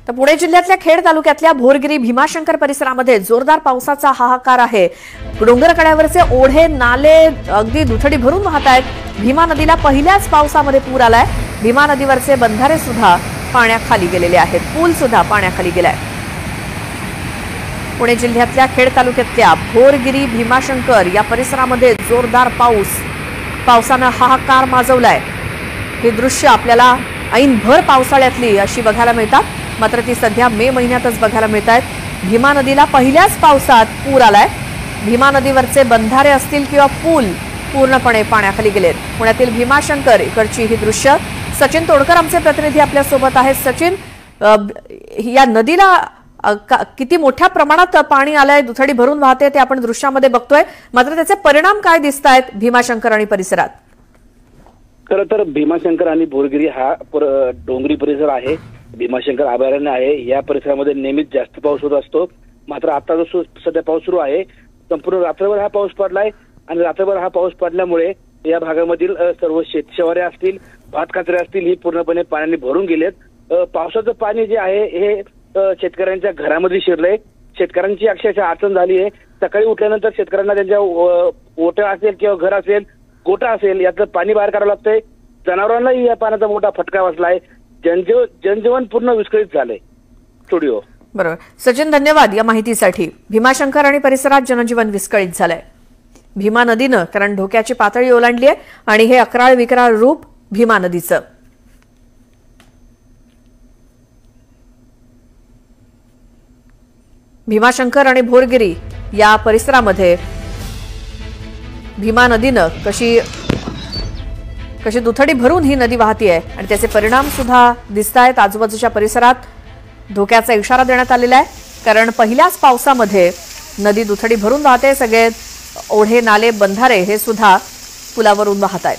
तर पुणे जिल्ह्यातल्या खेड तालुक्यातल्या भोरगिरी भीमाशंकर परिसरामध्ये जोरदार पावसाचा हाहाकार आहे। डोंगरकड्यावरचे ओढे नाले अगदी दुथडी भरून वाहत आहेत। भीमा नदीला पहिल्याच पावसामध्ये पूर आलाय। भीमा नदीवरचे बंधारे सुद्धा पाण्याखाली गेलेले आहेत, पूल सुद्धा पाण्याखाली गेलाय। पुणे जिल्ह्यातल्या खेड तालुक्यातल्या भोरगिरी भीमाशंकर या परिसरामध्ये जोरदार पावसानं हाहाकार माजवलाय। हे दृश्य आपल्याला ऐनभर पावसाळ्यातली अशी बघायला मिळतात, मात्र ती सध्या मे महिन्यातच बघायला मिळतात। भीमा नदीला पहिल्याच पावसात पूर आलाय। भीमा नदीवरचे बंधारे असतील किंवा पूल पूर्णपणे पाण्याखाली गेलेत। पुण्यातील भीमाशंकर इकडची ही दृश्य सचिन तोडकर आमचे प्रतिनिधी आपल्या सोबत आहेत। सचिन, या नदीला किती मोठ्या प्रमाणात पाणी आलंय, दुथडी भरून वाहते ते आपण दृश्यामध्ये बघतोय, मात्र त्याचे परिणाम काय दिसतायत भीमाशंकर आणि परिसरात? खरं तर भीमाशंकर आणि भोरगिरी हा डोंगरी परिसर आहे, भीमाशंकर अभयारण्य आहे। या परिसरामध्ये नेहमीच जास्त पाऊस होत असतो, मात्र आता जो सध्या पाऊस सुरू आहे संपूर्ण रात्रभर हा पाऊस पडलाय आणि रात्रभर हा पाऊस पडल्यामुळे या भागामधील सर्व शेतशिवारे असतील, भात काचरे असतील ही पूर्णपणे पाण्याने भरून गेलेत। पावसाचं पाणी जे आहे हे शेतकऱ्यांच्या घरामध्ये शिरलंय। शेतकऱ्यांची अक्षरशः अडचण झाली आहे। सकाळी उठल्यानंतर शेतकऱ्यांना त्यांच्या ओटा असेल किंवा घर असेल, गोठा असेल यातलं पाणी बाहेर काढावं लागतंय। जनावरांनाही या पाण्याचा मोठा फटका बसलाय। जनजीवन पूर्ण विस्कळीत झालंय। स्टुडिओ बरोबर सचिन, धन्यवाद या माहितीसाठी। भीमाशंकर आणि परिसरात जनजीवन विस्कळीत झालंय भीमा नदीनं, कारण धोक्याची पातळी ओलांडली आहे आणि हे अक्राळ विक्राळ रूप भीमा नदीचं। भीमाशंकर आणि भोरगिरी या परिसरामध्ये भीमा नदीनं कशी दुथडी भरून ही नदी वाहतीये आणि त्याचे परिणाम सुद्धा दिसतायत। आजूबाजूच्या परिसरात धोक्याचा इशारा देण्यात आलेला आहे, कारण पहिल्याच पावसामध्ये नदी दुथडी भरून वाहते। सगळे ओढे नाले बंधारे हे सुद्धा पुलावरून वाहत आहेत।